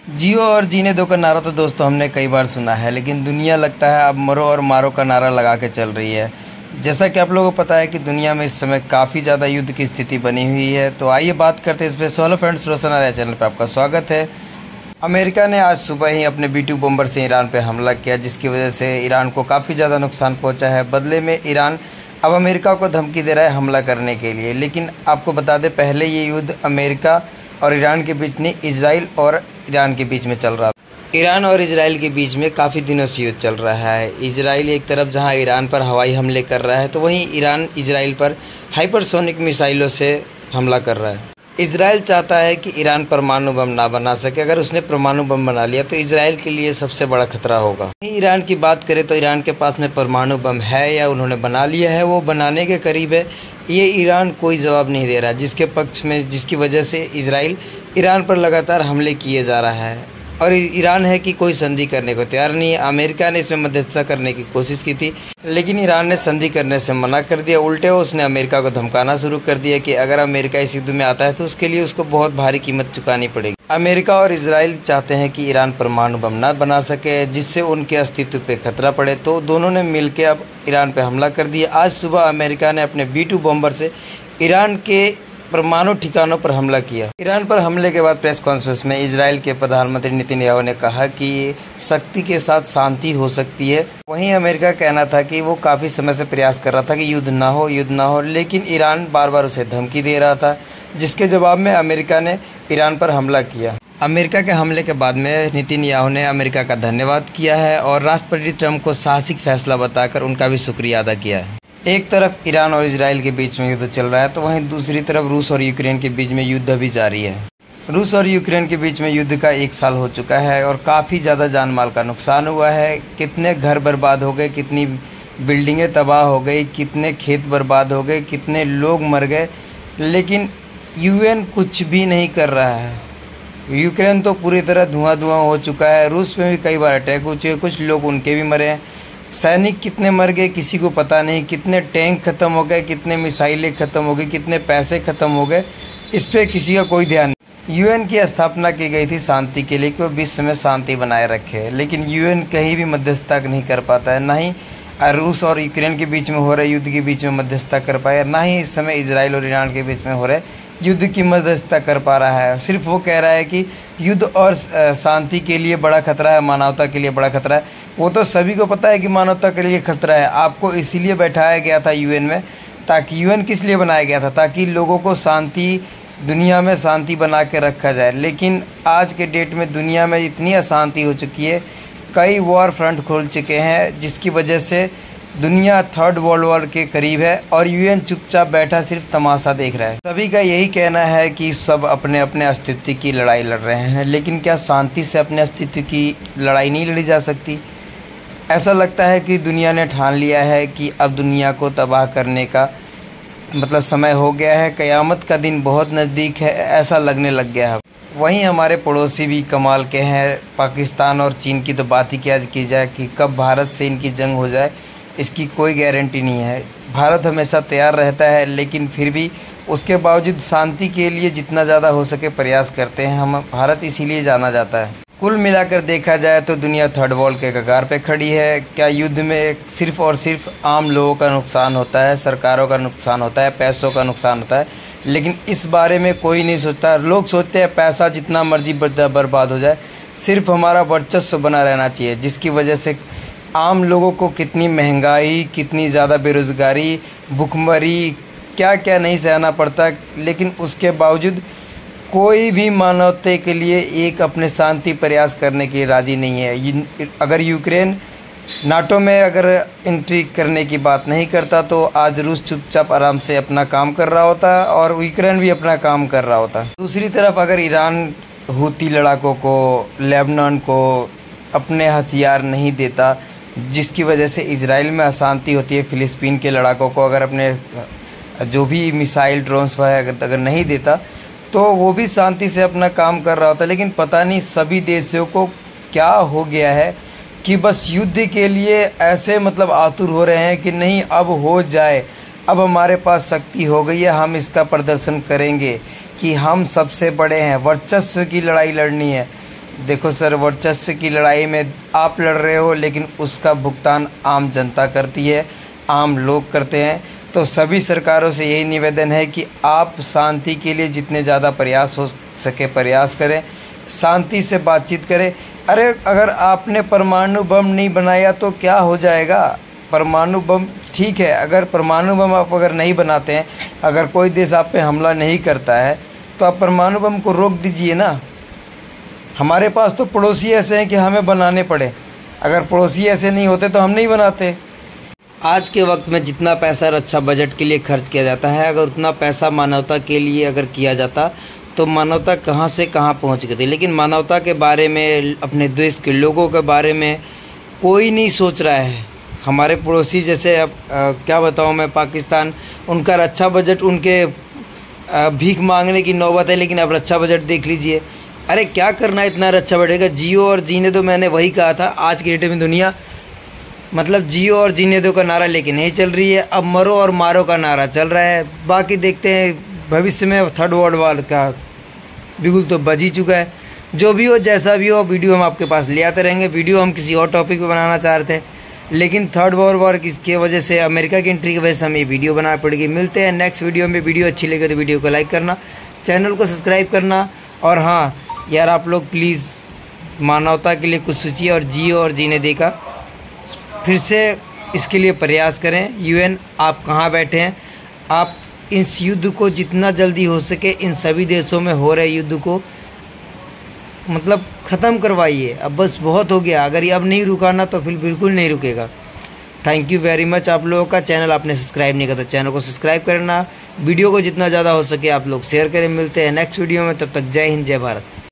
जियो और जीने दो का नारा तो दोस्तों हमने कई बार सुना है, लेकिन दुनिया लगता है अब मरो और मारो का नारा लगा के चल रही है। जैसा कि आप लोगों को पता है कि दुनिया में इस समय काफ़ी ज़्यादा युद्ध की स्थिति बनी हुई है। तो आइए बात करते हैं इस पर। हेलो फ्रेंड्स, रोशन आर्या चैनल पे आपका स्वागत है। अमेरिका ने आज सुबह ही अपने B-2 बॉम्बर से ईरान पे हमला किया, जिसकी वजह से ईरान को काफ़ी ज़्यादा नुकसान पहुंचा है। बदले में ईरान अब अमेरिका को धमकी दे रहा है हमला करने के लिए। लेकिन आपको बता दें, पहले ये युद्ध अमेरिका और ईरान के बीच नहीं, इजराइल और ईरान के बीच में चल रहा। ईरान और इजराइल के बीच में काफ़ी दिनों से युद्ध चल रहा है। इजराइल एक तरफ जहां ईरान पर हवाई हमले कर रहा है, तो वहीं ईरान इजराइल पर हाइपरसोनिक मिसाइलों से हमला कर रहा है। इजराइल चाहता है कि ईरान परमाणु बम ना बना सके। अगर उसने परमाणु बम बना लिया तो इजराइल के लिए सबसे बड़ा खतरा होगा। ईरान की बात करें तो ईरान के पास में परमाणु बम है या उन्होंने बना लिया है, वो बनाने के करीब है। ये ईरान कोई जवाब नहीं दे रहा, जिसके पक्ष में जिसकी वजह से इजराइल ईरान पर लगातार हमले किए जा रहा है। और ईरान है कि कोई संधि करने को तैयार नहीं है। अमेरिका ने इसमें मध्यस्थता करने की कोशिश की थी, लेकिन ईरान ने संधि करने से मना कर दिया। उल्टे उसने अमेरिका को धमकाना शुरू कर दिया कि अगर अमेरिका इस युद्ध में आता है तो उसके लिए उसको बहुत भारी कीमत चुकानी पड़ेगी। अमेरिका और इजराइल चाहते हैं कि ईरान परमाणु बम ना बना सके, जिससे उनके अस्तित्व पे खतरा पड़े। तो दोनों ने मिलकर अब ईरान पे हमला कर दिया। आज सुबह अमेरिका ने अपने B-2 बॉम्बर से ईरान के परमाणु ठिकानों पर हमला किया। ईरान पर हमले के बाद प्रेस कॉन्फ्रेंस में इजराइल के प्रधानमंत्री नेतन्याहू ने कहा कि शक्ति के साथ शांति हो सकती है। वहीं अमेरिका कहना था कि वो काफ़ी समय से प्रयास कर रहा था कि युद्ध ना हो, लेकिन ईरान बार बार उसे धमकी दे रहा था, जिसके जवाब में अमेरिका ने ईरान पर हमला किया। अमेरिका के हमले के बाद में नेतन्याहू ने अमेरिका का धन्यवाद किया है और राष्ट्रपति ट्रंप को साहसिक फैसला बताकर उनका भी शुक्रिया अदा किया है। एक तरफ ईरान और इजराइल के बीच में युद्ध चल रहा है, तो वहीं दूसरी तरफ रूस और यूक्रेन के बीच में युद्ध भी जारी है। रूस और यूक्रेन के बीच में युद्ध का 1 साल हो चुका है और काफ़ी ज़्यादा जान माल का नुकसान हुआ है। कितने घर बर्बाद हो गए, कितनी बिल्डिंगें तबाह हो गई, कितने खेत बर्बाद हो गए, कितने लोग मर गए, लेकिन UN कुछ भी नहीं कर रहा है। यूक्रेन तो पूरी तरह धुआं हो चुका है। रूस में भी कई बार अटैक हो चुके, कुछ लोग उनके भी मरे हैं। सैनिक कितने मर गए किसी को पता नहीं, कितने टैंक ख़त्म हो गए, कितने मिसाइलें ख़त्म हो गई, कितने पैसे ख़त्म हो गए, इस पर किसी का कोई ध्यान नहीं। UN की स्थापना की गई थी शांति के लिए कि वो विश्व में शांति बनाए रखे, लेकिन UN कहीं भी मध्यस्थता नहीं कर पाता है। ना ही रूस और यूक्रेन के बीच में हो रहे युद्ध के बीच में मध्यस्थता कर पाया, ना ही इस समय इजराइल और ईरान के बीच में हो रहे युद्ध की मध्यस्थता कर पा रहा है। सिर्फ वो कह रहा है कि युद्ध और शांति के लिए बड़ा खतरा है, मानवता के लिए बड़ा खतरा है। वो तो सभी को पता है कि मानवता के लिए खतरा है। आपको इसीलिए बैठाया गया था UN में, ताकि UN किस लिए बनाया गया था, ताकि लोगों को शांति, दुनिया में शांति बना के रखा जाए। लेकिन आज के डेट में दुनिया में इतनी अशांति हो चुकी है, कई वॉर फ्रंट खोल चुके हैं, जिसकी वजह से दुनिया 3rd वर्ल्ड वॉर के करीब है और UN चुपचाप बैठा सिर्फ तमाशा देख रहा है। सभी का यही कहना है कि सब अपने अपने अस्तित्व की लड़ाई लड़ रहे हैं, लेकिन क्या शांति से अपने अस्तित्व की लड़ाई नहीं लड़ी जा सकती? ऐसा लगता है कि दुनिया ने ठान लिया है कि अब दुनिया को तबाह करने का मतलब समय हो गया है, क़यामत का दिन बहुत नज़दीक है, ऐसा लगने लग गया है। वहीं हमारे पड़ोसी भी कमाल के हैं। पाकिस्तान और चीन की तो बात ही क्या की जाए कि कब भारत से इनकी जंग हो जाए, इसकी कोई गारंटी नहीं है। भारत हमेशा तैयार रहता है, लेकिन फिर भी उसके बावजूद शांति के लिए जितना ज़्यादा हो सके प्रयास करते हैं हम। भारत इसीलिए जाना जाता है। कुल मिलाकर देखा जाए तो दुनिया 3rd वर्ल्ड के कगार पे खड़ी है। क्या युद्ध में सिर्फ और सिर्फ आम लोगों का नुकसान होता है, सरकारों का नुकसान होता है, पैसों का नुकसान होता है, लेकिन इस बारे में कोई नहीं सोचता। लोग सोचते हैं पैसा जितना मर्जी बर्बाद हो जाए, सिर्फ हमारा वर्चस्व बना रहना चाहिए, जिसकी वजह से आम लोगों को कितनी महंगाई, कितनी ज़्यादा बेरोज़गारी, भुखमरी, क्या क्या नहीं सहना पड़ता। लेकिन उसके बावजूद कोई भी मानवता के लिए एक अपने शांति प्रयास करने के लिए राज़ी नहीं है। अगर यूक्रेन नाटो में अगर एंट्री करने की बात नहीं करता तो आज रूस चुपचाप आराम से अपना काम कर रहा होता और यूक्रेन भी अपना काम कर रहा होता। दूसरी तरफ अगर ईरान हूती लड़ाकों को, लेबनान को अपने हथियार नहीं देता, जिसकी वजह से इजराइल में अशांति होती है, फ़िलिस्तीन के लड़ाकों को अगर अपने जो भी मिसाइल ड्रोन्स वगैरह अगर नहीं देता, तो वो भी शांति से अपना काम कर रहा होता। लेकिन पता नहीं सभी देशों को क्या हो गया है कि बस युद्ध के लिए ऐसे मतलब आतुर हो रहे हैं कि नहीं अब हो जाए, अब हमारे पास शक्ति हो गई है, हम इसका प्रदर्शन करेंगे कि हम सबसे बड़े हैं, वर्चस्व की लड़ाई लड़नी है। देखो सर, वर्चस्व की लड़ाई में आप लड़ रहे हो, लेकिन उसका भुगतान आम जनता करती है, आम लोग करते हैं। तो सभी सरकारों से यही निवेदन है कि आप शांति के लिए जितने ज़्यादा प्रयास हो सके प्रयास करें, शांति से बातचीत करें। अरे अगर आपने परमाणु बम नहीं बनाया तो क्या हो जाएगा? परमाणु बम ठीक है, अगर परमाणु बम आप अगर नहीं बनाते हैं, अगर कोई देश आप पे हमला नहीं करता है तो आप परमाणु बम को रोक दीजिए ना। हमारे पास तो पड़ोसी ऐसे हैं कि हमें बनाने पड़े, अगर पड़ोसी ऐसे नहीं होते तो हम नहीं बनाते। आज के वक्त में जितना पैसा रक्षा बजट के लिए खर्च किया जाता है, अगर उतना पैसा मानवता के लिए अगर किया जाता तो मानवता कहाँ से कहाँ पहुँच गई थी। लेकिन मानवता के बारे में, अपने देश के लोगों के बारे में कोई नहीं सोच रहा है। हमारे पड़ोसी जैसे अब क्या बताऊँ मैं, पाकिस्तान, उनका रक्षा बजट, उनके भीख मांगने की नौबत है। लेकिन अब रक्षा बजट देख लीजिए, अरे क्या करना है इतना रक्षा बजट का? जियो और जीने दो, मैंने वही कहा था। आज की डेट में दुनिया मतलब जियो और जीने दो का नारा लेके नहीं चल रही है, अब मरो और मारो का नारा चल रहा है। बाकी देखते हैं भविष्य में थर्ड वर्ल्ड वार का बिगुल तो बज ही चुका है। जो भी हो, जैसा भी हो, वीडियो हम आपके पास ले आते रहेंगे। वीडियो हम किसी और टॉपिक पे बनाना चाह रहे थे, लेकिन थर्ड वर्ल्ड वॉर की वजह से, अमेरिका की एंट्री की वजह से हमें वीडियो बनाना पड़ेगी। मिलते हैं नेक्स्ट वीडियो में। वीडियो अच्छी लगे तो वीडियो को लाइक करना, चैनल को सब्सक्राइब करना, और हाँ यार, आप लोग प्लीज़ मानवता के लिए कुछ सोचिए और जियो और जीने दे का फिर से इसके लिए प्रयास करें। यूएन, आप कहाँ बैठे हैं? आप इस युद्ध को जितना जल्दी हो सके, इन सभी देशों में हो रहे युद्ध को मतलब ख़त्म करवाइए। अब बस बहुत हो गया, अगर ये अब नहीं रुकाना तो फिर बिल्कुल नहीं रुकेगा। थैंक यू वेरी मच आप लोगों का। चैनल आपने सब्सक्राइब नहीं किया तो चैनल को सब्सक्राइब करना, वीडियो को जितना ज़्यादा हो सके आप लोग शेयर करें। मिलते हैं नेक्स्ट वीडियो में, तब तक जय हिंद, जय भारत।